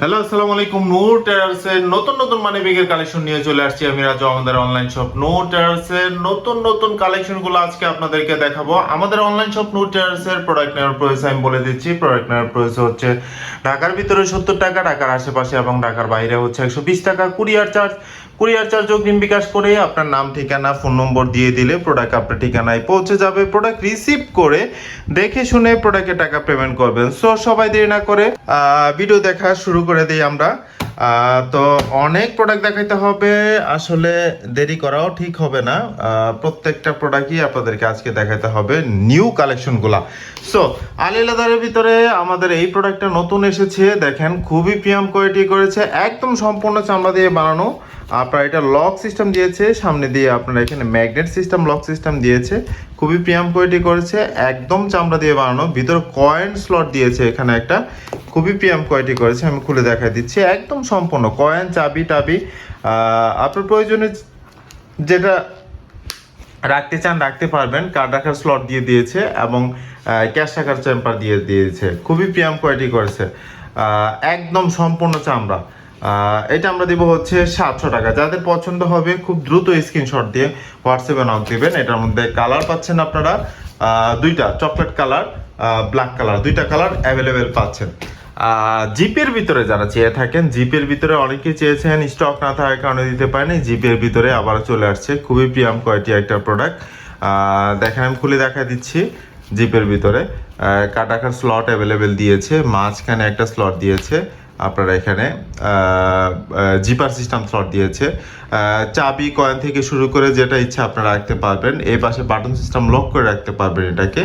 Hello, আসসালামু আলাইকুম। নূর ট্রেডার্সের নতুন নতুন মানি ব্যাগের কালেকশন নিয়ে চলে আসছি আমি রাজু। আমাদের অনলাইন শপ নূর ট্রেডার্সের নতুন নতুন কালেকশনগুলো আজকে আপনাদেরকে দেখাবো। আমাদের অনলাইন শপ নূর ট্রেডার্সের প্রোডাক্ট নেওয়ার প্রাইস আমি বলে দিচ্ছি। প্রোডাক্ট নেওয়ার প্রাইস হচ্ছে ঢাকার ভিতরে 70 টাকা, ঢাকার আশেপাশে এবং ঢাকার বাইরে হচ্ছে 120 টাকা। কুরিয়ার চার্জ অগ্রিম বিকাশ করে আপনার নাম, ঠিকানা, ফোন নম্বর দিয়ে দিলে প্রোডাক্ট আপনার ঠিকানায় পৌঁছে যাবে। প্রোডাক্ট রিসিভ করে দেখে শুনে প্রোডাক্টের টাকা পেমেন্ট করবেন। সো সবাই দেরি না করে ভিডিও দেখা শুরু করে দিই আমরা। তো অনেক প্রোডাক্ট দেখাইতে হবে, আসলে দেরি করাও ঠিক হবে না। প্রত্যেকটা প্রোডাক্টই আপনাদেরকে আজকে দেখাতে হবে, নিউ কালেকশনগুলা। সো আলী লেদারের ভিতরে আমাদের এই প্রোডাক্টটা নতুন এসেছে। দেখেন খুবই প্রিমিয়াম কোয়ালিটি করেছে, একদম সম্পূর্ণ চামড়া দিয়ে বানানো। আপনার এটা লক সিস্টেম দিয়েছে, সামনে দিয়ে আপনার এখানে ম্যাগনেট সিস্টেম, লক সিস্টেম দিয়েছে। খুবই প্রিমিয়াম কোয়ালিটি করেছে, একদম চামড়া দিয়ে বানানো। ভিতরে কয়েন স্লট দিয়েছে এখানে একটা, খুবই প্রিমিয়াম কোয়ালিটি করেছে। আমি খুলে দেখা দিচ্ছি, একদম সম্পূর্ণ কয়েন, চাবি টাবি আপনার প্রয়োজনে যেটা রাখতে চান রাখতে পারবেন। কার্ড রাখার স্লট দিয়ে দিয়েছে এবং ক্যাশ রাখার চেম্বার দিয়ে দিয়েছে। খুবই প্রিমিয়াম কোয়ালিটি করেছে, একদম সম্পূর্ণ চামড়া। এটা আমরা দিব হচ্ছে 700 টাকা। যাদের পছন্দ হবে খুব দ্রুত স্ক্রিনশট দিয়ে হোয়াটসঅ্যাপে নক দিবেন। এটার মধ্যে কালার পাচ্ছেন আপনারা দুইটা, চকলেট কালার, ব্ল্যাক কালার, দুইটা কালার অ্যাভেলেবেল পাচ্ছেন। জিপের ভিতরে যারা চেয়ে থাকেন, জিপের ভিতরে অনেকেই চেয়েছেন, স্টক না থাকার কারণে দিতে পারেনি। জিপের ভিতরে আবার চলে আসছে, খুবই প্রিমিয়াম কোয়ালিটি একটা প্রোডাক্ট। দেখেন আমি খুলে দেখা দিচ্ছি। জিপের ভিতরে কাটাকার স্লট অ্যাভেলেবেল দিয়েছে, মাঝখানে একটা স্লট দিয়েছে আপনারা এখানে জিপার সিস্টেম স্লট দিয়েছে। চাবি, কয়েন থেকে শুরু করে যেটা ইচ্ছা আপনারা রাখতে পারবেন। এই পাশে বাটন সিস্টেম লক করে রাখতে পারবেন এটাকে।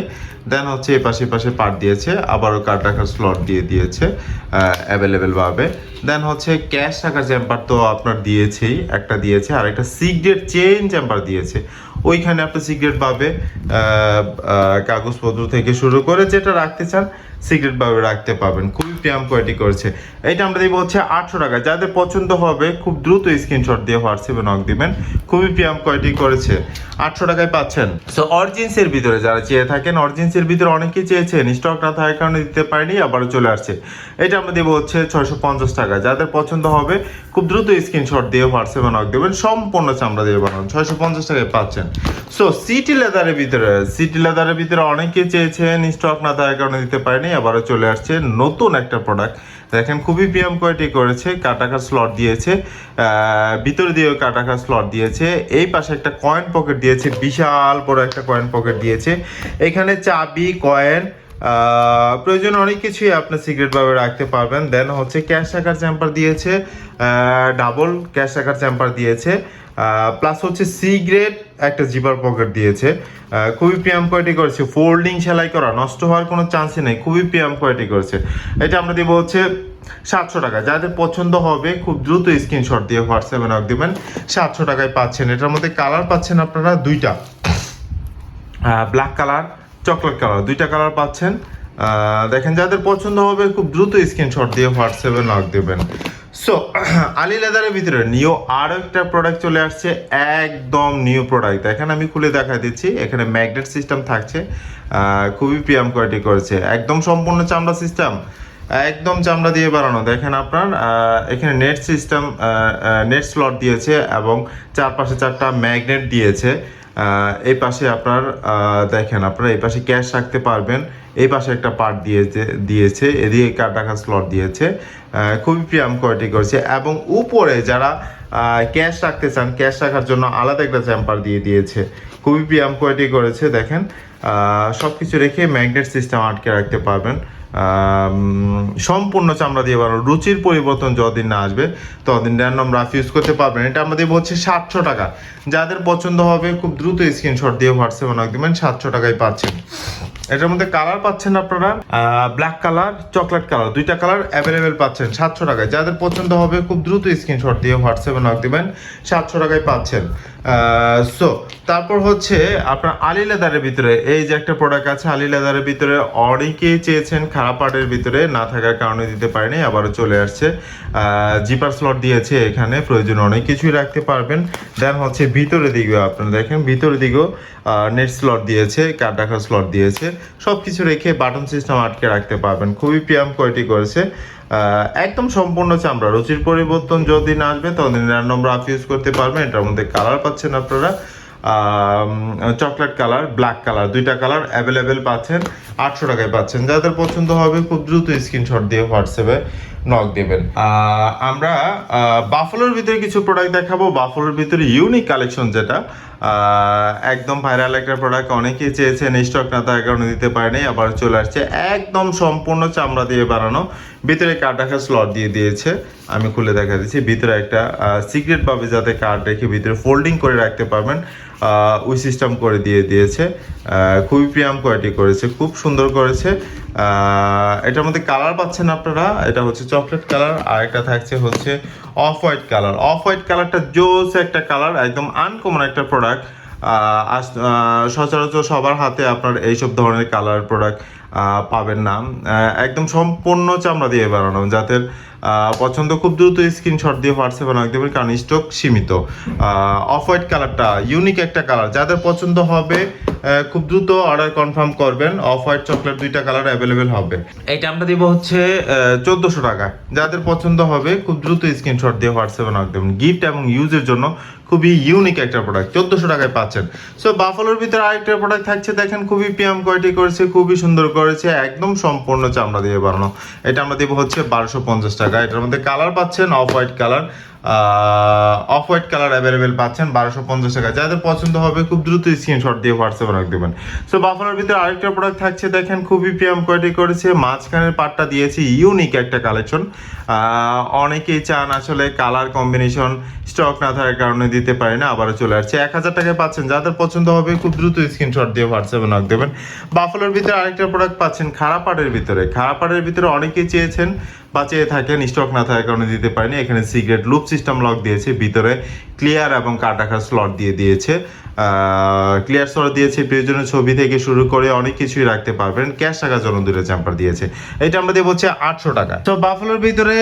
দেন হচ্ছে এই পাশে পার্ট দিয়েছে, আবারও কার্ড রাখার স্লট দিয়ে দিয়েছে অ্যাভেলেবেল ভাবে। দেন হচ্ছে ক্যাশ রাখার চেম্বার তো আপনার দিয়েছেই, একটা দিয়েছে, আর একটা সিগারেট চেইন চেম্বার দিয়েছে। ওইখানে আপনি সিগারেট পাবে, কাগজপত্র থেকে শুরু করে যেটা রাখতে চান সিগারেট ভাবে রাখতে পারবেন। খুবই প্রিমিয়াম কোয়ালিটি করেছে। এটা আমরা দিব হচ্ছে 800 টাকা। যাদের পছন্দ হবে খুব দ্রুত স্ক্রিনশট দিয়ে হোয়াটসঅ্যাপে নক দিবেন। খুবই প্রিমিয়াম কোয়ালিটি করেছে, 800 টাকায় পাচ্ছেন। সো অরিজিন্সের ভিতরে যারা চেয়ে থাকেন, অরিজিন্সের ভিতরে অনেকেই চেয়েছেন, স্টক না থাকার কারণে দিতে পারিনি, আবারও চলে আসছে। এটা আমরা দেবো হচ্ছে 650 টাকা। যাদের পছন্দ হবে খুব দ্রুত স্ক্রিনশট দিয়ে হোয়াটসঅ্যাপে নক দেবেন। সম্পূর্ণ চামড়া দিয়ে বানানো, 650 টাকায় পাচ্ছেন। সো সিটি লেদারের ভিতরে অনেকেই চেয়েছেন, স্টক না থাকার কারণে দিতে পারেনি, আবারও চলে আসছে নতুন একটা প্রোডাক্ট। দেখেন খুবই প্রিমিয়াম কোয়ালিটি করেছে, কাটাকার স্লট দিয়েছে, ভিতরে দিয়েও কাটাকার স্লট দিয়েছে। এই পাশে একটা কয়েন পকেট দিয়েছে, বিশাল বড় একটা কয়েন পকেট দিয়েছে। এখানে চাবি, কয়েন, প্রয়োজন অনেক কিছুই আপনার সিগারেট ভাবে রাখতে পারবেন। দেন হচ্ছে ক্যাশ রাখার চেম্বার দিয়েছে, ডাবল ক্যাশ রাখার চেম্বার দিয়েছে, প্লাস হচ্ছে সিগারেট একটা জিপার পকেট দিয়েছে। খুবই প্রিমিয়াম কোয়ালিটি করেছে, ফোল্ডিং সেলাই করা, নষ্ট হওয়ার কোনো চান্সই নেই। খুবই প্রিমিয়াম কোয়ালিটি করেছে। এটা আমরা দিব হচ্ছে 700 টাকা। যাদের পছন্দ হবে খুব দ্রুত স্ক্রিনশট দিয়ে হোয়াটসঅ্যাপে নক দিবেন। 700 টাকায় পাচ্ছেন। এটার মধ্যে কালার পাচ্ছেন আপনারা দুইটা, ব্ল্যাক কালার, চকলেট কালার, দুইটা কালার পাচ্ছেন। দেখেন যাদের পছন্দ হবে খুব দ্রুত স্ক্রিনশট দিয়ে হোয়াটসঅ্যাপে নক দেবেন। সো আলী লেদারের ভিতরে নিউ আরও একটা প্রোডাক্ট চলে আসছে, একদম নিউ প্রোডাক্ট। দেখেন আমি খুলে দেখা দিচ্ছি, এখানে ম্যাগনেট সিস্টেম থাকছে। খুবই প্রিমিয়াম কোয়ালিটি করেছে, একদম সম্পূর্ণ চামড়া সিস্টেম, একদম চামড়া দিয়ে বানানো। দেখেন আপনার এখানে নেট সিস্টেম, নেট স্লট দিয়েছে এবং চারপাশে 4টা ম্যাগনেট দিয়েছে। এই পাশে আপনার দেখেন আপনারা এই পাশে ক্যাশ রাখতে পারবেন। এই পাশে একটা পার্ট দিয়েছে, এদিকে কার্ড রাখার স্লট দিয়েছে। খুবই প্রিমিয়াম কোয়ালিটি করেছে এবং উপরে যারা ক্যাশ রাখতে চান, ক্যাশ রাখার জন্য আলাদা একটা চেম্বার দিয়ে দিয়েছে। খুবই প্রিমিয়াম কোয়ালিটি করেছে। দেখেন সব কিছু রেখে ম্যাগনেট সিস্টেম আটকে রাখতে পারবেন। সম্পূর্ণ চামড়া দিয়ে বানানো। রুচির পরিবর্তন যতদিন না আসবে ততদিন র্যান্ডম রাফ ইউজ করতে পারবেন। এটা আমাদের হচ্ছে 700 টাকা। যাদের পছন্দ হবে খুব দ্রুত স্ক্রিনশট দিয়ে হোয়াটসঅ্যাপে নক দিবেন। 700 টাকায় পাচ্ছেন। এটার মধ্যে কালার পাচ্ছেন আপনারা ব্ল্যাক কালার, চকলেট কালার, দুইটা কালার অ্যাভেলেবেল পাচ্ছেন 700 টাকায়। যাদের পছন্দ হবে খুব দ্রুত স্ক্রিনশট দিয়ে হোয়াটসঅ্যাপে নক দিবেন। 700 টাকায় পাচ্ছেন। সো তারপর হচ্ছে আপনার আলী লেদারের ভিতরে এই যে একটা প্রোডাক্ট আছে, আলী লেদারের ভিতরে অনেকেই চেয়েছেন, খারাপ পার্টের ভিতরে না থাকার কারণে দিতে পারেনি, আবারও চলে আসছে। জিপার স্লট দিয়েছে, এখানে প্রয়োজন অনেক কিছুই রাখতে পারবেন। দেন হচ্ছে ভিতরে দিকেও আপনারা দেখেন, ভিতরে দিকেও নেট স্লট দিয়েছে, কার্ড রাখার স্লট দিয়েছে। সব কিছু রেখে বাটন সিস্টেম আটকে রাখতে পারবেন। খুবই প্রিমিয়াম কোয়ালিটি করেছে। একদম সম্পূর্ণ চামড়া, রুচির পরিবর্তন যদি না আসবে ততদিন র্যান্ডম রাফ ইউজ করতে পারবেন। এটার মধ্যে কালার পাচ্ছেন আপনারা চকলেট কালার, ব্ল্যাক কালার, দুইটা কালার অ্যাভেলেবেল পাচ্ছেন। 800 টাকায় পাচ্ছেন। যাদের পছন্দ হবে খুব দ্রুত স্ক্রিনশট দিয়ে হোয়াটসঅ্যাপে নক দেবেন। আমরা বাফলোর ভিতরে কিছু প্রোডাক্ট দেখাবো। বাফলোর ভিতরে ইউনিক কালেকশন যেটা একদম ভাইরাল একটা প্রোডাক্ট, অনেকেই চেয়েছেন, স্টক না থাকার কারণে দিতে পারেনি, আবার চলে আসছে একদম সম্পূর্ণ চামড়া দিয়ে বানানো, ভিতরে কার্ড রাখার স্লট দিয়ে দিয়েছে। আমি খুলে দেখা দিচ্ছি, ভিতরে একটা সিক্রেট পাবে যাতে কার্ড রেখে ভিতরে ফোল্ডিং করে রাখতে পারবেন, ওই সিস্টেম করে দিয়েছে। খুবই প্রিমিয়াম কোয়ালিটি করেছে, খুব সুন্দর করেছে। এটার মধ্যে কালার পাচ্ছেন আপনারা, এটা হচ্ছে চকলেট কালার, আর একটা থাকছে হচ্ছে off white colour. Off white কালারটা জোস একটা কালার, একদম আনকমন একটা প্রোডাক্ট। সচরাচর সবার হাতে আপনার এইসব ধরনের কালার প্রোডাক্ট পাবেন না। একদম সম্পূর্ণ চামড়া দিয়ে বানানো, যাদের পছন্দ খুব দ্রুত স্ক্রিনশট দিয়ে হোয়াটসঅ্যাপে নক দেবেন, কারণ স্টক সীমিত। অফ হোয়াইট কালারটা ইউনিক একটা কালার, যাদের পছন্দ হবে খুব দ্রুত অর্ডার কনফার্ম করবেন। অফ হোয়াইট চকলেট দুইটা কালার অ্যাভেলেবেল হবে। এটা আমরা দিব হচ্ছে 1400 টাকা। যাদের পছন্দ হবে খুব দ্রুত স্ক্রিনশট দিয়ে হোয়াটসঅ্যাপে নক দেবেন। গিফট এবং ইউজের জন্য খুবই ইউনিক একটা প্রোডাক্ট, 1400 টাকায় পাচ্ছেন। সো বাফলোর ভিতরে আরেকটা প্রোডাক্ট থাকছে, দেখেন খুবই প্রিমিয়াম কোয়ালিটি করেছে, খুবই সুন্দর করেছে, একদম সম্পূর্ণ চামড়া দিয়ে বানানো। এটা আমরা দিব হচ্ছে 1250 টাকা। এটার মধ্যে কালার পাচ্ছেন off white colour, off white colour available পাচ্ছেন 1250 টাকা। যাদের পছন্দ হবে খুব দ্রুত স্ক্রিনশট দিয়ে হোয়াটসঅ্যাপে রাখ দেবেন। সো বাফলোর ভিতরে আরেকটা প্রোডাক্ট থাকছে, দেখেন খুবই প্রিমিয়াম কোয়ালিটি করেছে, মাঝখানের পার্টটা দিয়েছে ইউনিক একটা কালেকশন। অনেকেই চান আসলে কালার কম্বিনেশন, স্টক না থাকার কারণে দিতে পারে না, আবারও চলে আসছে 1000 টাকায় পাচ্ছেন। যাদের পছন্দ হবে খুব দ্রুত স্ক্রিনশট দিয়ে হোয়াটসঅ্যাপে নক দেবেন। বাফলোর ভিতরে আরেকটা প্রোডাক্ট পাচ্ছেন খারাপ পাটের ভিতরে। খারাপ পাটের ভিতরে অনেকেই চেয়েছেন বা চেয়ে থাকেন, স্টক না থাকার কারণে দিতে পারেনি। এখানে সিক্রেট লুপ সিস্টেম লক দিয়েছে, ভিতরে ক্লিয়ার এবং কার্ড রাখার স্লট দিয়ে দিয়েছে। ক্লিয়ার স্লট দিয়েছে, প্রয়োজনীয় ছবি থেকে শুরু করে অনেক কিছুই রাখতে পারবেন। ক্যাশ টাকার জন্য দুটো চ্যাম্পার দিয়েছে। এটা আমরা দেবো হচ্ছে 800 টাকা। তো বাফলোর ভিতরে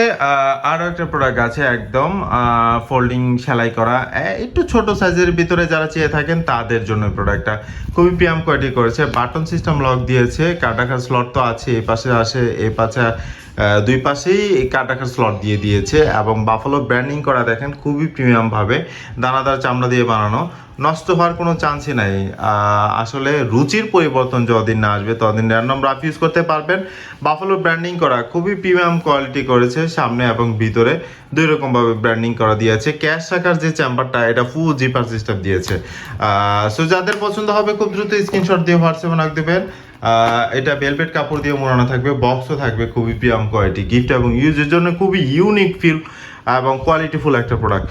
আরও একটা প্রোডাক্ট আছে, একদম ফোল্ডিং সেলাই করা, একটু ছোট সাইজের ভিতরে যারা চেয়ে থাকেন তাদের জন্য প্রোডাক্টটা খুবই প্রিমিয়াম কোয়ালিটি করেছে। বাটন সিস্টেম লক দিয়েছে, কার্ড রাখার স্লট তো আছে, এই পাশে আসে, এই পাশে দুই পাশেই কার্ড রাখার স্লট দিয়ে দিয়েছে, এবং বাফলো ব্র্যান্ডিং করা, দেখেন খুবই প্রিমিয়াম ভাবে দানাদার চামড়া দিয়ে বানানো, নষ্ট হওয়ার কোনো চান্সই নাই। আসলে রুচির পরিবর্তন যতদিন না আসবে ততদিন র্যান্ডম রাফ ইউজ করতে পারবেন। বাফলো ব্র্যান্ডিং করা খুবই প্রিমিয়াম কোয়ালিটি করেছে, সামনে এবং ভিতরে দুই রকমভাবে ব্র্যান্ডিং করা দিয়েছে। ক্যাশ রাখার যে চেম্বারটা, এটা ফুল জিপার সিস্টেম দিয়েছে। সো যাদের পছন্দ হবে খুব দ্রুত স্ক্রিনশট দিয়ে হোয়াটসঅ্যাপে রাখ দেবেন। এটা ভেলভেট কাপড় দিয়ে মোড়ানো থাকবে, বক্সও থাকবে, খুবই প্রিমিয়াম কোয়ালিটি, গিফট এবং ইউজের জন্য খুবই ইউনিক ফিল এবং কোয়ালিটিফুল একটা প্রোডাক্ট।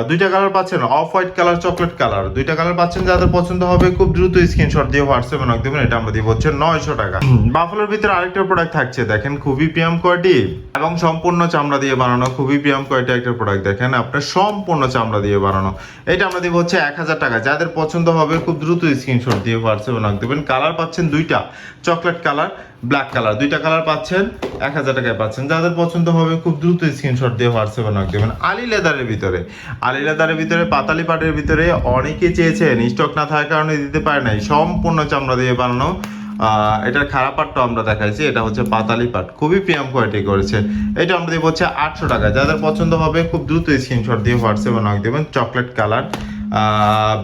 দুইটা কালার পাচ্ছেন, off white colour, chocolate colour, দুইটা কালার পাচ্ছেন। যাদের পছন্দ হবে খুব দ্রুত স্ক্রিনশট দিয়ে হোয়াটসঅ্যাপে নক দেবেন। এটা আমরা দিব হচ্ছে 900 টাকা। বাফলোর ভিতরে আরেকটা প্রোডাক্ট থাকছে, দেখেন খুবই প্রিমিয়াম কোয়ালিটি এবং সম্পূর্ণ চামড়া দিয়ে বানানো, খুবই প্রিমিয়াম কোয়ালিটি একটা প্রোডাক্ট, দেখেন আপনার সম্পূর্ণ চামড়া দিয়ে বানানো। এটা আমরা দিব হচ্ছে 1000 টাকা। যাদের পছন্দ হবে খুব দ্রুত স্ক্রিনশট দিয়ে হোয়াটসঅ্যাপে নক দেবেন। কালার পাচ্ছেন দুইটা, চকলেট কালার, ব্ল্যাক কালার, দুইটা কালার পাচ্ছেন, 1000 টাকায় পাচ্ছেন। যাদের পছন্দ হবে খুব দ্রুত স্ক্রিনশট দিয়ে হোয়াটসঅ্যাপে নক দেবেন। আলি লেদারের ভিতরে, আলি লেদারের ভিতরে, পাতালি পাটের ভিতরে অনেকে চেয়েছেন, স্টক না থাকার কারণে দিতে পারে নাই, সম্পূর্ণ চামড়া দিয়ে বানানো। এটার খারাপ পাটটা আমরা দেখাইছি, এটা হচ্ছে পাতালি পাট, খুবই প্রিমিয়াম কোয়ালিটি করেছে। এটা আমরা দেবো হচ্ছে 800 টাকা। যাদের পছন্দ হবে খুব দ্রুত স্ক্রিনশট দিয়ে হোয়াটসঅ্যাপে নক দেবেন। Chocolate colour,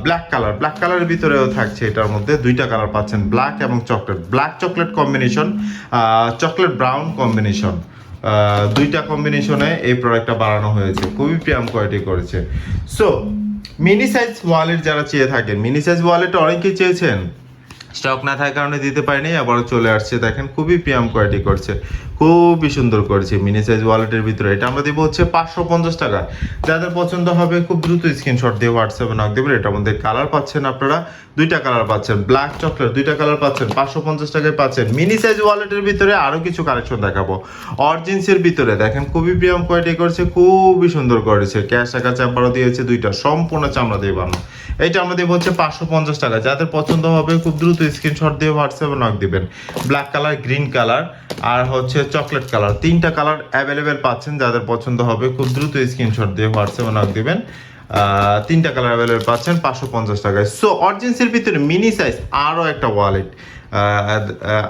black colour, black কালারের ভিতরেও থাকছে, এটার মধ্যে দুইটা কালার পাচ্ছেন, ব্ল্যাক এবং chocolate, black chocolate combination, chocolate brown combination, দুইটা কম্বিনেশনে এই প্রোডাক্টটা বানানো হয়েছে, খুবই প্রিমিয়াম কোয়ালিটি করেছে। সো মিনি সাইজ ওয়ালেট যারা চেয়ে থাকেন, মিনি সাইজ ওয়ালেট অনেকেই চেয়েছেন, স্টক না থাকার কারণে দিতে পারিনি, আবার চলে আসছে, দেখেন খুবই প্রিমিয়াম কোয়ালিটি করছে, খুবই সুন্দর করেছে মিনি সাইজ ওয়ালেটের ভিতরে। এটা আমরা দেবো হচ্ছে 550 টাকা। যাদের পছন্দ হবে খুব দ্রুত স্ক্রিনশট দিয়ে হোয়াটসঅ্যাপে নক দেবেন। এটার মধ্যে কালার পাচ্ছেন আপনারা, দুইটা কালার পাচ্ছেন, ব্ল্যাক চকলেট, দুইটা কালার পাচ্ছেন, 550 টাকায় পাচ্ছেন। মিনি সাইজ ওয়ালেটের ভিতরে আরও কিছু কালেকশন দেখাবো। অরিজিন্সের ভিতরে দেখেন খুবই প্রিমিয়াম কোয়ালিটি করেছে, খুবই সুন্দর করেছে, ক্যাশ টাকা চামড়া দিয়েছে, দুইটা সম্পূর্ণ চামড়া দিয়ে বানানো। এইটা আমরা দেবো হচ্ছে 550 টাকা। যাদের পছন্দ হবে খুব দ্রুত স্ক্রিনশট দিয়ে হোয়াটসঅ্যাপে নক দিবেন। ব্ল্যাক কালার, গ্রিন কালার আর হচ্ছে চকলেট কালার, তিনটা কালার অ্যাভেলেবেল পাচ্ছেন। যাদের পছন্দ হবে খুব দ্রুত স্ক্রিনশট দিয়ে হোয়াটসঅ্যাপে নক দিবেন। তিনটা কালার অ্যাভেলেবেল পাচ্ছেন 550 টাকায়। সো অরিজিন্সের ভিতরে মিনি সাইজ আরও একটা ওয়ালেট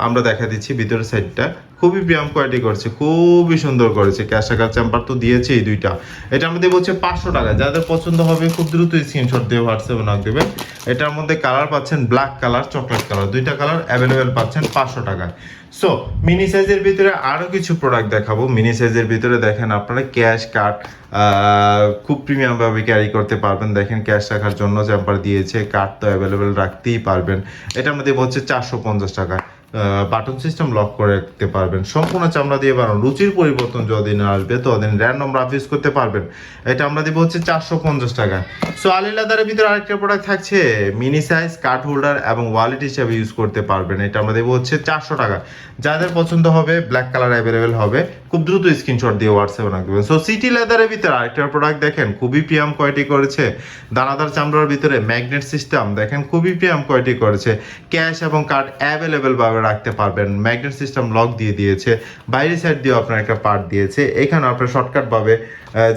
আমরা দেখা দিচ্ছি, ভিতরের সাইডটা খুবই প্রিমিয়াম কোয়ালিটি করেছে, খুবই সুন্দর করেছে। ক্যাশ টাকার চেম্বার তো দিয়েছে এই দুইটা। এটা আমাদের বলছে 500 টাকা। যাদের পছন্দ হবে খুব দ্রুত স্ক্রিনশট দিয়ে হোয়াটসঅ্যাপে নক দেবেন। এটার মধ্যে কালার পাচ্ছেন ব্ল্যাক কালার, চকলেট কালার, দুইটা কালার অ্যাভেলেবেল পাচ্ছেন 500 টাকায়। সো মিনি সাইজের ভিতরে আরও কিছু প্রোডাক্ট দেখাবো। মিনি সাইজের ভিতরে দেখেন আপনারা ক্যাশ কার্ড খুব প্রিমিয়ামভাবে ক্যারি করতে পারবেন। দেখেন ক্যাশ রাখার জন্য চেম্বার দিয়েছে, কার্ড তো অ্যাভেলেবেল রাখতেই পারবেন। এটার মধ্যে হচ্ছে 450 টাকা। বাটন সিস্টেম লক করে রাখতে পারবেন, সম্পূর্ণ চামড়া দিয়ে বানানো। রুচির পরিবর্তন যতদিন আসবে ততদিন র্যান্ডম রাফ ইউজ করতে পারবেন। এটা আমরা দেবো হচ্ছে 450 টাকা। সো আলি লেদারের ভিতরে আরেকটা প্রোডাক্ট থাকছে মিনি সাইজ কার্ড হোল্ডার এবং ওয়ালেট হিসাবে ইউজ করতে পারবেন। এটা আমরা দেবো হচ্ছে 400 টাকা। যাদের পছন্দ হবে ব্ল্যাক কালার অ্যাভেলেবেল হবে, খুব দ্রুত স্ক্রিনশট দিয়ে হোয়াটসঅ্যাপে রাখ দেবেন। সো সিটি লেদারের ভিতরে আরেকটা প্রোডাক্ট দেখেন, খুবই প্রিমিয়াম কোয়ালিটি করেছে। দানাদার চামড়ার ভিতরে ম্যাগনেট সিস্টেম দেখেন, খুবই প্রিমিয়াম কোয়ালিটি করেছে। ক্যাশ এবং কার্ড অ্যাভেলেবেল ভাবে রাখতে পারবেন। ম্যাগনেট সিস্টেম লক দিয়ে দিয়েছে, বাইরের সাইড দিয়েও আপনার একটা পার্ট দিয়েছে। এখানে আপনার শর্টকাট ভাবে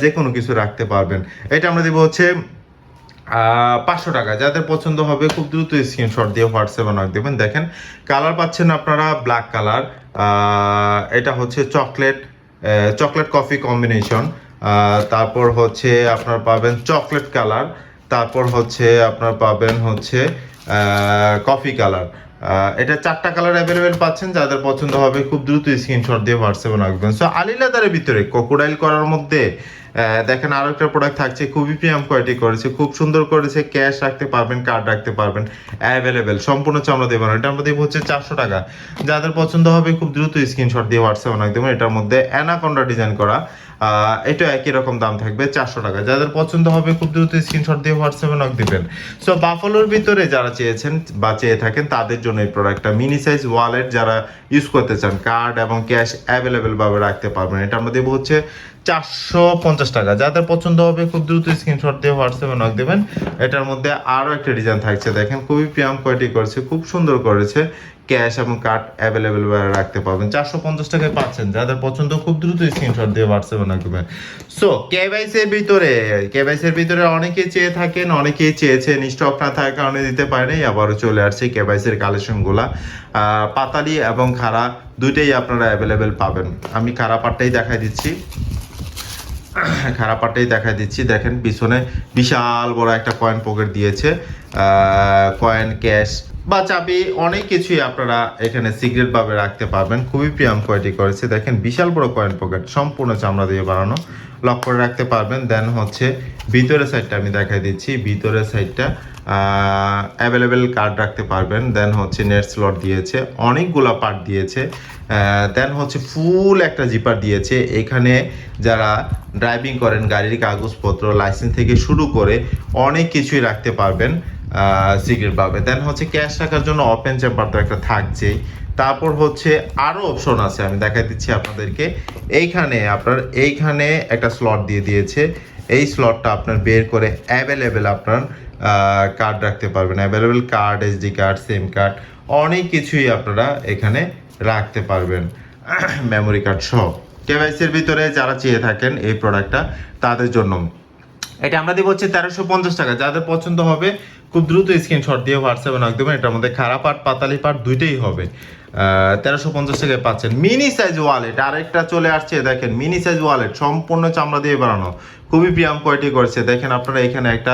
যে কোনো কিছু রাখতে পারবেন। এটা আমরা দেবো হচ্ছে 500 টাকা। যাদের পছন্দ হবে খুব দ্রুত স্ক্রিনশট দিয়ে হোয়াটসঅ্যাপে নক দেবেন। দেখেন কালার পাচ্ছেন আপনারা ব্ল্যাক কালার, এটা হচ্ছে চকলেট কফি কম্বিনেশন, তারপর হচ্ছে আপনার পাবেন চকলেট কালার, তারপর হচ্ছে আপনার পাবেন হচ্ছে কফি কালার। এটা 4টা কালার অ্যাভেলেবেল পাচ্ছেন। যাদের পছন্দ হবে খুব দ্রুত স্ক্রিনশট দিয়ে হোয়াটসঅ্যাপে রাখবেন। সো আলি লেদারের ভিতরে ক্রোকোডাইল করার মধ্যে দেখেন আরো একটা প্রোডাক্ট থাকছে, খুবই প্রিমিয়াম কোয়ালিটি করেছে, খুব সুন্দর করেছে। ক্যাশ রাখতে পারবেন, কার্ড রাখতে পারবেন, অ্যাভেলেবেল সম্পূর্ণ চামড়া দেবেন। এটা আমাদের হচ্ছে 400 টাকা। যাদের পছন্দ হবে খুব দ্রুত স্ক্রিনশট দিয়ে হোয়াটসঅ্যাপে রাখ দেবেন। এটার মধ্যে অ্যানাকোন্ডা ডিজাইন করা, এটা একই রকম দাম থাকবে 400 টাকা। যাদের পছন্দ হবে খুব দ্রুত স্ক্রিনশট দিয়ে হোয়াটসঅ্যাপে নক দিবেন। সো বাফালোর ভিতরে যারা চেয়েছেন বা চেয়ে থাকেন তাদের জন্য এই প্রোডাক্টটা। মিনি সাইজ ওয়ালেট যারা ইউজ করতে চান, কার্ড এবং ক্যাশ অ্যাভেলেবেল ভাবে রাখতে পারবেন। এটা আমরা দেবো হচ্ছে 450 টাকা। যাদের পছন্দ হবে খুব দ্রুত স্ক্রিনশট দিয়ে হোয়াটসঅ্যাপে নক দেবেন। এটার মধ্যে আরও একটা ডিজাইন থাকছে, দেখেন খুবই প্রিমিয়াম কোয়ালিটি করেছে, খুব সুন্দর করেছে। ক্যাশ এবং কার্ড অ্যাভেলেবেল রাখতে পারবেন। 450 টাকায় পাচ্ছেন। যাদের পছন্দ খুব দ্রুত স্ক্রিনশট দিয়ে হোয়াটসঅ্যাপে নক দেবেন। সো কেওয়াইসির ভিতরে অনেকেই চেয়ে থাকেন, অনেকেই চেয়েছেন, স্টক না থাকার কারণে দিতে পারেনি। আবারও চলে আসছে কেওয়াইসির কালেকশনগুলা। পাতালি এবং খাড়া দুইটাই আপনারা অ্যাভেলেবেল পাবেন। আমি খাড়া পাটটাই দেখাই দিচ্ছি, দেখেন পিছনে বিশাল বড় একটা কয়েন পকেট দিয়েছে। কয়েন, ক্যাশ বা চাবি অনেক কিছুই আপনারা এখানে সিক্রেট ভাবে রাখতে পারবেন। খুবই প্রিমিয়াম কোয়ালিটি করেছে। দেখেন বিশাল বড় কয়েন পকেট, সম্পূর্ণ চামড়া দিয়ে বানানো, লক করে রাখতে পারবেন। দেন হচ্ছে ভিতরের সাইডটা আমি দেখাই দিচ্ছি। ভিতরের সাইডটা অ্যাভেলেবেল কার্ড রাখতে পারবেন। দেন হচ্ছে নেট স্লট দিয়েছে, অনেকগুলা পার্ট দিয়েছে। দেন হচ্ছে ফুল একটা জিপার দিয়েছে। এখানে যারা ড্রাইভিং করেন, গাড়ির কাগজপত্র, লাইসেন্স থেকে শুরু করে অনেক কিছুই রাখতে পারবেন সিক্রেট ভাবে। দেন হচ্ছে ক্যাশ রাখার জন্য ওপেন চেম্বার তো একটা থাকছেই। তারপর হচ্ছে আরও অপশন আছে, আমি দেখাই দিচ্ছি আপনাদেরকে। এইখানে একটা স্লট দিয়ে দিয়েছে। এই স্লটটা আপনার বের করে অ্যাভেলেবেল আপনার কার্ড রাখতে পারবেন। অ্যাভেলেবেল কার্ড, এসডি কার্ড, সিম কার্ড, অনেক কিছুই আপনারা এখানে রাখতে পারবেন, মেমোরি কার্ড সহ। কেওয়াইসির ভিতরে যারা চেয়ে থাকেন এই প্রোডাক্টটা তাদের জন্য এটা আমরা দিব হচ্ছে 1350 টাকা। যাদের পছন্দ হবে খুব দ্রুত স্ক্রিনশট দিয়ে হোয়াটসঅ্যাপে নক দেবেন। এটার মধ্যে খারাপ পাট, পাতালি পাট দুইটাই হবে। 1350 টাকায় পাচ্ছেন। মিনি সাইজ ওয়ালেট আরেকটা চলে আসছে, দেখেন মিনি সাইজ ওয়ালেট সম্পূর্ণ চামড়া দিয়ে বানানো, খুবই প্রিমিয়াম কোয়ালিটি করেছে। দেখেন আপনারা এখানে একটা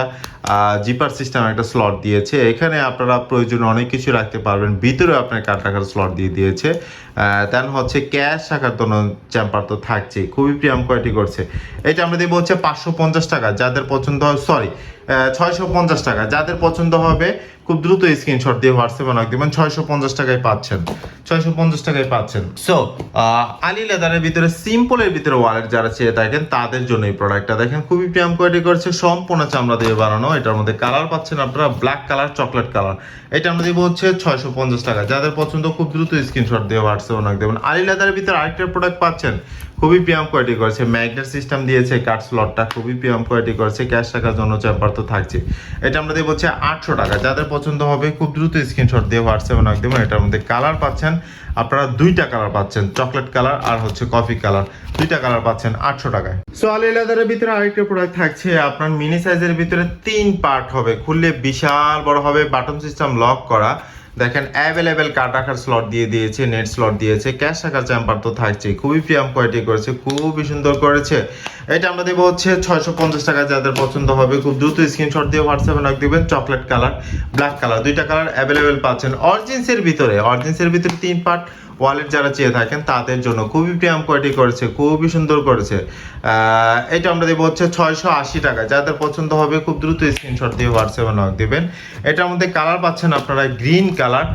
জিপার সিস্টেম একটা স্লট দিয়েছে। এখানে আপনারা প্রয়োজনে অনেক কিছু রাখতে পারবেন। ভিতরে আপনার কার্ড রাখার স্লট দিয়ে দিয়েছে। দেন হচ্ছে ক্যাশ রাখার জন্য চেম্বার তো থাকছেই, খুবই প্রিমিয়াম কোয়ালিটি করছে। এটা আমরা দেবো হচ্ছে 550 টাকা। যাদের পছন্দ হয় 650 টাকা। যাদের পছন্দ হবে খুব দ্রুত স্ক্রিনশট দিয়ে হোয়াটসঅ্যাপে নক দিবেন। 650 টাকায় পাচ্ছেন, 650 টাকায় পাচ্ছেন। সো আলি লেদারের ভিতরে সিম্পলের ভিতরে ওয়ালেট যারা চেয়ে থাকেন তাদের জন্য এই প্রোডাক্টটা। দেখেন খুবই প্রিমিয়াম কোয়ালিটি করছে, সম্পূর্ণ চামড়া দিয়ে বানানো। এটার মধ্যে কালার পাচ্ছেন আপনারা ব্ল্যাক কালার, চকলেট কালার। এটা আমরা দিব হচ্ছে 650 টাকা। যাদের পছন্দ খুব দ্রুত স্ক্রিনশট দিয়ে হোয়াটসঅ্যাপে নক দেবেন। আলি লেদারের ভিতরে আরেকটা প্রোডাক্ট পাচ্ছেন, খুবই প্রিমিয়াম কোয়ালিটি করেছে। ম্যাগনেট সিস্টেম দিয়েছে, কার্ড স্লটটা খুবই প্রিমিয়াম কোয়ালিটি করেছে। ক্যাশ রাখার জন্য চেম্বার তো থাকছে। এটা আমরা দেবো হচ্ছে 800 টাকা। যাদের পছন্দ হবে খুব দ্রুত স্ক্রিনশট দিয়ে হোয়াটসঅ্যাপে নক দেবেন। এটার মধ্যে কালার পাচ্ছেন আপনারা দুইটা কালার পাচ্ছেন, চকলেট কালার আর হচ্ছে কফি কালার, দুইটা কালার পাচ্ছেন 800 টাকায়। সো আলি লেদারের ভিতরে আরেকটা প্রোডাক্ট থাকছে আপনার মিনি সাইজের ভিতরে 3 পার্ট হবে, খুললে বিশাল বড় হবে, বাটন সিস্টেম লক করা। দেখেন অ্যাভেলেবেল কার্ড রাখার স্লট দিয়ে দিয়েছে, নেট স্লট দিয়েছে, ক্যাশ রাখার চেম্বার তো থাকছেই। খুবই প্রিমিয়াম কোয়ালিটি করেছে, খুবই সুন্দর করেছে। এটা আমরা দেবো হচ্ছে 650 টাকা। যাদের পছন্দ হবে খুব দ্রুত স্ক্রিনশট দিয়ে হোয়াটসঅ্যাপে নক দিবেন। চকলেট কালার, ব্ল্যাক কালার, দুইটা কালার অ্যাভেলেবেল পাচ্ছেন। অরিজিন্সের ভিতরে 3 পার্ট ওয়ালেট যারা চেয়ে থাকেন তাদের জন্য খুবই প্রিমিয়াম কোয়ালিটি করেছে, খুবই সুন্দর করেছে। এটা আমরা দেবো হচ্ছে 680 টাকা। যাদের পছন্দ হবে খুব দ্রুত স্ক্রিনশট দিয়ে হোয়াটসঅ্যাপে নক দিবেন। এটার মধ্যে কালার পাচ্ছেন আপনারা গ্রিন কালার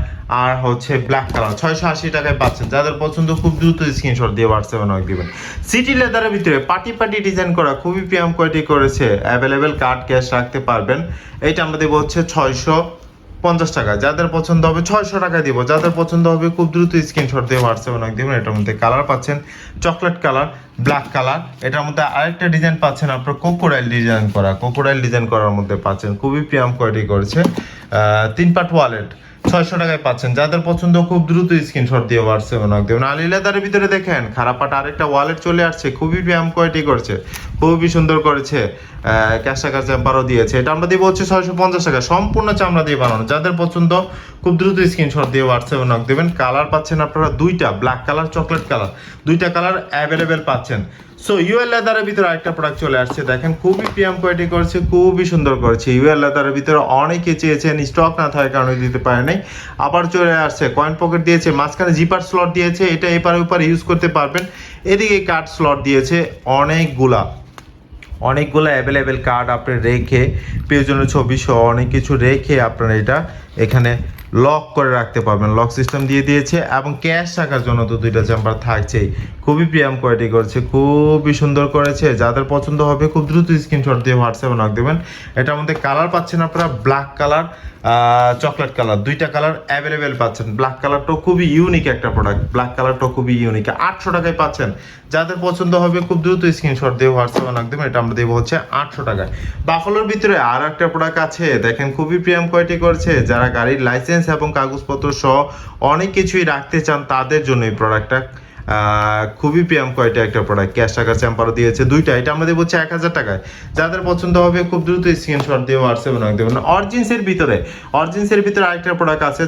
আর হচ্ছে ব্ল্যাক কালার, 680 টাকায় পাচ্ছেন। যাদের পছন্দ খুব দ্রুত স্ক্রিনশট দিয়ে হোয়াটসঅ্যাপে নক দিবেন। সিটি লেদারের ভিতরে পার্টি ডিজাইন করা, খুবই প্রিমিয়াম কোয়ালিটি করেছে। অ্যাভেলেবেল কার্ড ক্যাশ রাখতে পারবেন। এইটা আমরা দেবো হচ্ছে 650 টাকা। যাদের পছন্দ হবে 600 টাকা দিব। যাদের পছন্দ হবে খুব দ্রুত স্ক্রিনশট দিয়ে হোয়াটসঅ্যাপে নক দিবেন। এটার মধ্যে কালার পাচ্ছেন চকলেট কালার, ব্ল্যাক কালার। এটার মধ্যে আরেকটা ডিজাইন পাচ্ছেন আপনার কোকোডাইল ডিজাইন করার মধ্যে পাচ্ছেন। খুবই প্রিমিয়াম কোয়ালিটি করেছে। 3 পার্ট ওয়ালেট 600 টাকায় পাচ্ছেন। যাদের পছন্দ খুব দ্রুত স্ক্রিনশট দিয়ে হোয়াটসঅ্যাপে নক দেবেন। আলি লেদারের ভিতরে দেখেন খারাপ পাট আরেকটা ওয়ালেট চলে আসছে, খুবই প্রিমিয়াম কোয়ালিটি করেছে, খুবই সুন্দর করেছে। ক্যাশ টাকার চেম্বারও দিয়েছে। এটা আমরা দিব হচ্ছে 650 টাকা, সম্পূর্ণ চামড়া দিয়ে বানানো। যাদের পছন্দ খুব দ্রুত স্ক্রিনশট দিয়ে হোয়াটসঅ্যাপে নক দেবেন। কালার পাচ্ছেন আপনারা দুইটা, ব্ল্যাক কালার, চকলেট কালার, দুইটা কালার অ্যাভেলেবেল পাচ্ছেন। সো ইউএল লেদারের ভিতরে আরেকটা প্রোডাক্ট চলে আসছে, দেখেন খুবই প্রিমিয়াম কোয়ালিটি করেছে, খুবই সুন্দর করেছে। ইউএল লেদারের ভিতরে অনেকে চেয়েছেন, স্টক না থাকার কারণে দিতে পারে নাই, আবার চলে আসছে। কয়েন পকেট দিয়েছে, মাঝখানে জিপার স্লট দিয়েছে, এটা এপারে ওপারে ইউজ করতে পারবেন। এদিকে কার্ড স্লট দিয়েছে অনেকগুলা অ্যাভেলেবেল কার্ড আপনি রেখে, প্রয়োজনীয় ছবি সহ অনেক কিছু রেখে আপনারা এটা এখানে লক করে রাখতে পারবেন। লক সিস্টেম দিয়ে দিয়েছে এবং ক্যাশ রাখার জন্য তো দুইটা চেম্বার থাকছেই। খুবই প্রিমিয়াম কোয়ালিটি করেছে, খুবই সুন্দর করেছে। যাদের পছন্দ হবে খুব দ্রুত স্ক্রিনশট দিয়ে হোয়াটসঅ্যাপে নক দেবেন। এটার মধ্যে কালার পাচ্ছেন আপনারা ব্ল্যাক কালার, চকলেট কালার, দুইটা কালার অ্যাভেলেবেল পাচ্ছেন। ব্ল্যাক কালারটাও খুবই ইউনিক একটা প্রোডাক্ট, ব্ল্যাক কালারটাও খুবই ইউনিক। 800 টাকায় পাচ্ছেন। যাদের পছন্দ হবে খুব দ্রুত স্ক্রিনশট দিয়ে হোয়াটসঅ্যাপে নক দেবেন। এটা আমরা দেবো হচ্ছে 800 টাকায়। বাফলোর ভিতরে আর একটা প্রোডাক্ট আছে, দেখেন খুবই প্রিমিয়াম কোয়ালিটি করেছে। যারা গাড়ির লাইসেন্স এবং কাগজপত্র সহ অনেক কিছুই রাখতে চান তাদের জন্য এই প্রোডাক্টটা খুবই প্রিমিয়াম কোয়ালিটি একটা প্রোডাক্ট। ক্যাশ টাকার চ্যাম্পারও দিয়েছে দুইটা। এটা আমরা দেবো হচ্ছে 1000 টাকায়। যাদের পছন্দ হবে খুব দ্রুত স্ক্রিনশট দিয়ে হোয়াটসঅ্যাপে নক দেবেন। অরিজিন্সের ভিতরে আরেকটা প্রোডাক্ট আছে,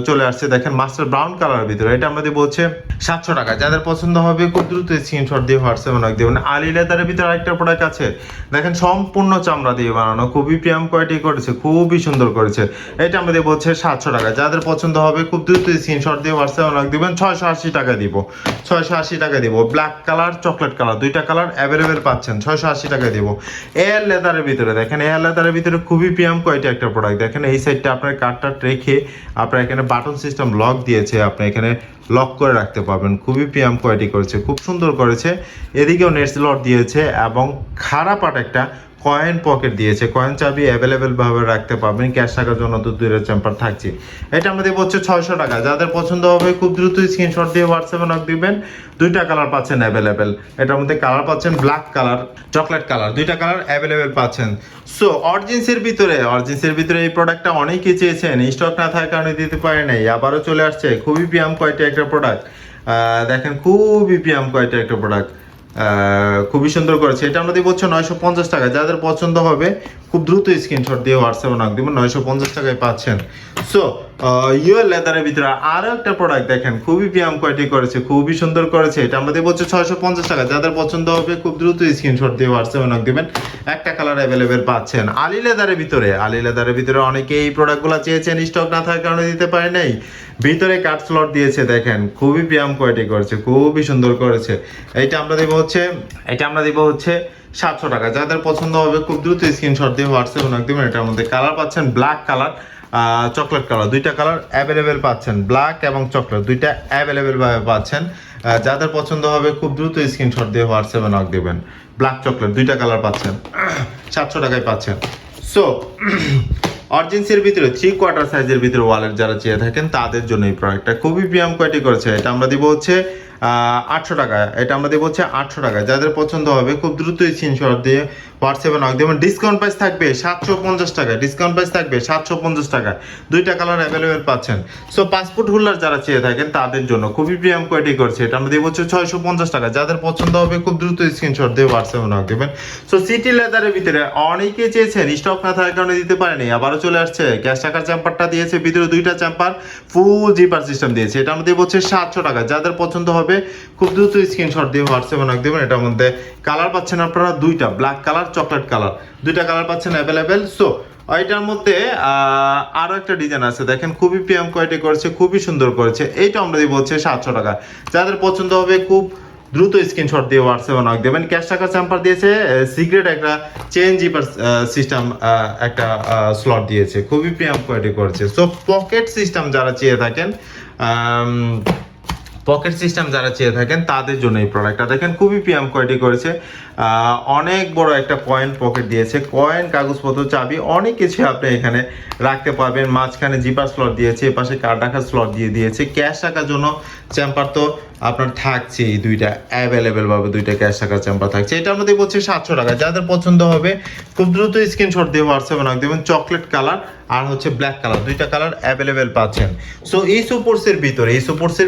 চলে আসছে, দেখেন মাস্টার ব্রাউন কালারের ভিতরে। এটা আমরা দেবো হচ্ছে 700 টাকা। যাদের পছন্দ হবে খুব দ্রুত স্ক্রিনশট দিয়ে হোয়াটসঅ্যাপে নক দেবেন। আলি লেদারের ভিতরে আরেকটা প্রোডাক্ট আছে, দেখেন সম্পূর্ণ চামড়া দিয়ে বানানো, খুবই প্রিমিয়াম কোয়ালিটি করেছে, খুবই সুন্দর করেছে। এটা আমরা দেবো হচ্ছে 700 টাকা। যাদের পছন্দ হবে খুব দ্রুত স্ক্রিনশট দিয়ে হোয়াটসঅ্যাপে নক দিবেন। 680 টাকা দিব, 680 টাকা দিব। ব্ল্যাক কালার, চকলেট কালার, দুইটা কালার অ্যাভেলেবেল পাচ্ছেন। 680 টাকা দিব। এয়ার লেদারের ভিতরে দেখেন, এয়ার লেদারের ভিতরে খুবই প্রিমিয়াম কোয়ালিটি একটা প্রোডাক্ট। দেখেন এই সাইডটা আপনার কার্ডটা রেখে আপনার এখানে বাটন সিস্টেম লক দিয়েছে, আপনি এখানে লক করে রাখতে পারবেন। খুবই প্রিমিয়াম কোয়ালিটি করেছে, খুব সুন্দর করেছে। এদিকেও নেট স্লট দিয়েছে এবং খারাপ একটা কয়েন পকেট দিয়েছে, কয়েন চাবি অ্যাভেলেবেল ভাবে রাখতে পারবেন। ক্যাশ রাখার জন্য তো দুইটা চেম্বার থাকছে। এটা আমাদের হচ্ছে 600 টাকা। যাদের পছন্দ হবে খুব দ্রুত স্ক্রিনশট দিয়ে হোয়াটসঅ্যাপে নক দিবেন। দুইটা কালার পাচ্ছেন অ্যাভেলেবেল। এটার মধ্যে কালার পাচ্ছেন ব্ল্যাক কালার, চকলেট কালার, দুইটা কালার অ্যাভেলেবেল পাচ্ছেন। সো অরিজিন্সের ভিতরে এই প্রোডাক্টটা অনেকেই চেয়েছেন, স্টক না থাকার কারণে দিতে পারে নাই, আবারও চলে আসছে। খুবই প্রিমিয়াম কোয়ালিটি একটা প্রোডাক্ট, দেখেন খুবই প্রিমিয়াম কোয়ালিটি একটা প্রোডাক্ট, খুবই সুন্দর করেছে। এটা আমরা দিব হচ্ছে 950 টাকা। যাদের পছন্দ হবে খুব দ্রুত স্ক্রিনশট দিয়ে হোয়াটসঅ্যাপে নক দিবেন। 950 টাকায় পাচ্ছেন। সো ইউএল লেদারের ভিতরে আরো একটা প্রোডাক্ট দেখেন, খুবই প্রিমিয়াম কোয়ালিটি করেছে, খুবই সুন্দর করেছে। এটা আমরা দিব হচ্ছে 650 টাকা। যাদের পছন্দ হবে খুব দ্রুত স্ক্রিনশট দিয়ে হোয়াটসঅ্যাপে নক দিবেন। একটা কালার অ্যাভেলেবেল পাচ্ছেন। আলি লেদারের ভিতরে অনেকে এই প্রোডাক্টগুলো চেয়েছেন, স্টক না থাকার কারণে দিতে পারে নাই। ভিতরে কাট স্লট দিয়েছে, দেখেন খুবই প্রিমিয়াম কোয়ালিটি করেছে, খুবই সুন্দর করেছে। এটা আমরা দিব হচ্ছে 700 টাকা। যাদের পছন্দ হবে খুব দ্রুত স্ক্রিনশট দিয়ে হোয়াটসঅ্যাপে নক দিবেন। এটার মধ্যে কালার পাচ্ছেন ব্ল্যাক কালার, চকলেট কালার, দুইটা কালার অ্যাভেলেবেল পাচ্ছেন। ব্ল্যাক এবং চকলেট দুইটা অ্যাভেলেবেল ভাবে পাচ্ছেন। যাদের পছন্দ হবে খুব দ্রুত স্ক্রিনশট দিয়ে হোয়াটসঅ্যাপে নক দিবেন। ব্ল্যাক চকলেট দুইটা কালার পাচ্ছেন, 700 টাকায় পাচ্ছেন। সো অরিজিন্সের ভিতরে 3/4 সাইজের ভিতরে ওয়ালেট যারা চেয়ে থাকেন তাদের জন্য এই প্রোডাক্টটা খুবই প্রিমিয়াম কোয়ালিটি করেছে। এটা আমরা দিব হচ্ছে 800 টাকা, এটা আমরা দেবো হচ্ছে 800 টাকা। যাদের পছন্দ হবে খুব দ্রুত স্ক্রিনশট দিয়ে হোয়াটসঅ্যাপে নক দেবেন। ডিসকাউন্ট প্রাইস থাকবে 750 টাকা, ডিসকাউন্ট প্রাইস থাকবে 750 টাকা। দুইটা কালার অ্যাভেলেবেল পাচ্ছেন। সো পাসপোর্ট হোল্ডার যারা চেয়ে থাকেন তাদের জন্য খুবই প্রিমিয়াম কোয়ালিটি করছে, এটা আমরা দেবো হচ্ছে 650 টাকা। যাদের পছন্দ হবে খুব দ্রুত স্ক্রিনশট দিয়ে হোয়াটসঅ্যাপে নক দেবেন। সো সিটি লেদারের ভিতরে অনেকে চেয়েছেন, স্টক না থাকার কারণে দিতে পারেনি, আবারও চলে আসছে। ক্যাশ টাকার চ্যাম্পারটা দিয়েছে, ভিতরে দুইটা চ্যাম্পার, ফুল জিপার সিস্টেম দিয়েছে, এটা আমরা দেবো হচ্ছে 700 টাকা। যাদের পছন্দ হবে খুব দ্রুত স্ক্রিনশট দিয়ে হোয়াটসঅ্যাপে নক দেবেন। এটার মধ্যে কালার পাচ্ছেন আপনারা দুইটা, ব্ল্যাক কালার, চকলেট কালার, দুইটা কালার পাচ্ছেন অ্যাভেলেবেল। সো এটার মধ্যে আরো একটা ডিজাইন আছে, দেখেন খুবই প্রিমিয়াম কোয়ালিটি করেছে, খুবই সুন্দর করেছে, এইটা আমরা দিব হচ্ছে 700 টাকা। যাদের পছন্দ হবে খুব দ্রুত স্ক্রিনশট দিয়ে হোয়াটসঅ্যাপে নক দেবেন। ক্যাশ টাকা চ্যাম্পার দিয়েছে, সিক্রেট একটা চেন জিপার সিস্টেম, একটা স্লট দিয়েছে, খুবই প্রিমিয়াম কোয়ালিটি করেছে। সো পকেট সিস্টেম যারা চেয়ে থাকেন, পকেট সিস্টেম যারা চেয়ে থাকেন তাদের জন্য এই প্রোডাক্টটা দেখেন খুবই প্রিমিয়াম কোয়ালিটি করেছে। অনেক বড় একটা কয়েন পকেট দিয়েছে, কয়েন, কাগজপত্র, চাবি, অনেক কিছু আপনি এখানে রাখতে পারবেন। মাঝখানে জিপার স্লট দিয়েছে, এপাশে কার্ড রাখার স্লট দিয়ে দিয়েছে। ক্যাশ রাখার জন্য চেম্বার তো আপনার থাকছে, এই দুইটা অ্যাভেলেবেল ভাবে দুইটা ক্যাশ রাখার চেম্বার থাকছে। এটা আমাদের বলছে 700 টাকা। যাদের পছন্দ হবে খুব দ্রুত স্ক্রিনশট দিয়ে হোয়াটসঅ্যাপে নক দেবেন। চকলেট কালার আর হচ্ছে ব্ল্যাক কালার, দুইটা কালার অ্যাভেলেবেল পাচ্ছেন। সো এই সুপোর্টসের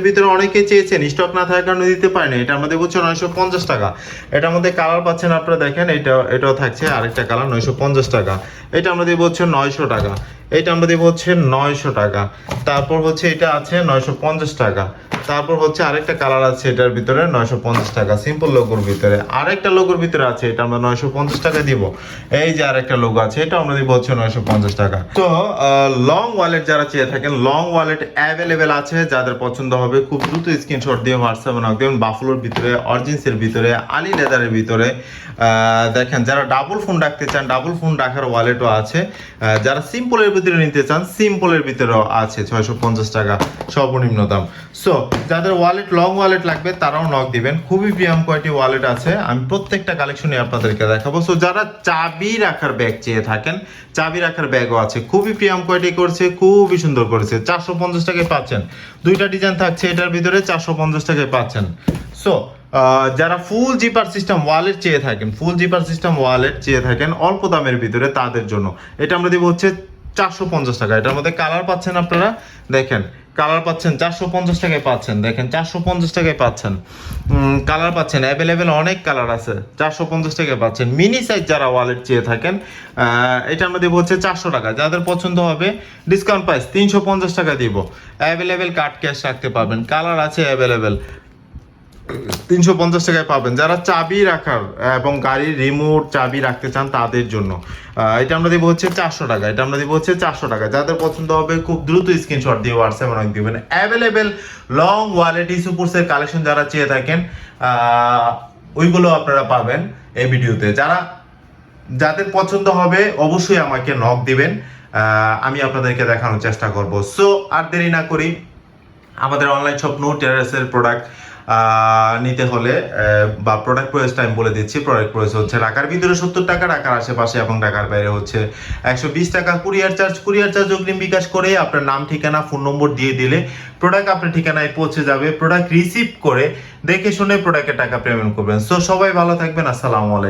ভিতরে অনেকে চেয়েছেন, স্টক না থাকার কারণে দিতে পারেনি, এটা আমাদের বলছে 950 টাকা। এটার মধ্যে কালার পাচ্ছেন আপনারা দেখেন, এটাও থাকছে আরেকটা কালার 950 টাকা। এটা আমরা দেবো হচ্ছে 900 টাকা। এটা আমরা দেবো হচ্ছে 900 টাকা। তারপর হচ্ছে এটা আছে 950 টাকা। তারপর হচ্ছে আরেকটা কালার আছে এটার ভিতরে 950 টাকা, সিম্পল লোগোর ভিতরে। আরেকটা লোগোর ভিতরে আছে, এটা আমরা 950 টাকা দিব। এই যে আরেকটা লোগো আছে, এটা আমরা দিব হচ্ছে 950 টাকা। তো লং ওয়ালেট যারা চেয়ে থাকেন, লং ওয়ালেট অ্যাভেলেবেল আছে। যাদের পছন্দ হবে খুব দ্রুত স্ক্রিনশট দিয়ে হোয়াটসঅ্যাপে নক দেবেন। বাফলোর ভিতরে, অরিজিন্সের ভিতরে, আলি লেদারের ভিতরে, দেখেন যারা ডাবল ফোন রাখতে চান, ডাবল ফোন রাখার ওয়ালেটও আছে। যারা সিম্পলের ভিতরে নিতে চান, সিম্পলের ভিতরেও আছে 650 টাকা সর্বনিম্ন দাম। সো যাদের ওয়ালেট, লং ওয়ালেট লাগবে তারাও নক দিবেন। খুবই প্রিমিয়াম কোয়ালিটি ওয়ালেট আছে, আমি প্রত্যেকটা কালেকশনে আপনাদেরকে দেখাবো। সো যারা চাবি রাখার ব্যাগ চেয়ে থাকেন, চাবি রাখার ব্যাগও আছে, খুবই প্রিমিয়াম কোয়ালিটি করছে, খুবই সুন্দর করেছে। 450 টাকায় পাচ্ছেন, দুইটা ডিজাইন থাকছে এটার ভিতরে, 450 টাকায় পাচ্ছেন। সো যারা ফুল জিপার সিস্টেম ওয়ালেট চেয়ে থাকেন, ফুল জিপার সিস্টেম ওয়ালেট চেয়ে থাকেন অল্প দামের ভিতরে, তাদের জন্য এটা আমরা দিব হচ্ছে 450 টাকা। এটার মধ্যে কালার পাচ্ছেন আপনারা দেখেন, কালার পাচ্ছেন 450 টাকায় পাচ্ছেন, দেখেন 450 টাকায় পাচ্ছেন। কালার পাচ্ছেন অ্যাভেলেবেল, অনেক কালার আছে, 450 টাকায় পাচ্ছেন। মিনি সাইজ যারা ওয়ালেট চেয়ে থাকেন, এটা আমরা দেবো হচ্ছে 400 টাকা। যাদের পছন্দ হবে ডিসকাউন্ট প্রাইস 350 টাকা দিব। অ্যাভেলেবেল কার্ড ক্যাশ রাখতে পারবেন, কালার আছে অ্যাভেলেবেল, 350 টাকায় পাবেন। যারা চাবি রাখার এবং গাড়ির রিমোট চাবি রাখতে চান তাদের জন্য এটা আমরা দেবো হচ্ছে 400 টাকা। এটা আমরা দেবো হচ্ছে 400 টাকা। যাদের পছন্দ হবে খুব দ্রুত স্ক্রিনশট দিয়ে হোয়াটসঅ্যাপে নক দিবেন। অ্যাভেলেবেল লং ওয়ালেট সুপোর্টসের কালেকশন যারা চেয়ে থাকেন, ওইগুলো আপনারা পাবেন এই ভিডিওতে। যাদের পছন্দ হবে অবশ্যই আমাকে নক দিবেন, আমি আপনাদেরকে দেখানোর চেষ্টা করব। সো আর দেরি না করি, আমাদের অনলাইন শপ নো টেরাসের প্রোডাক্ট নিতে হলে বা প্রোডাক্ট প্রাইসটা আমি বলে দিচ্ছি। প্রোডাক্ট প্রাইস হচ্ছে ঢাকার ভিতরে 70 টাকা, ঢাকার আশেপাশে এবং ঢাকার বাইরে হচ্ছে 120 টাকা। কুরিয়ার চার্জ অগ্রিম বিকাশ করে আপনার নাম, ঠিকানা, ফোন নম্বর দিয়ে দিলে প্রোডাক্ট আপনার ঠিকানায় পৌঁছে যাবে। প্রোডাক্ট রিসিভ করে দেখে শুনে প্রোডাক্টের টাকা পেমেন্ট করবেন। সো সবাই ভালো থাকবেন, আসসালামু আলাইকুম।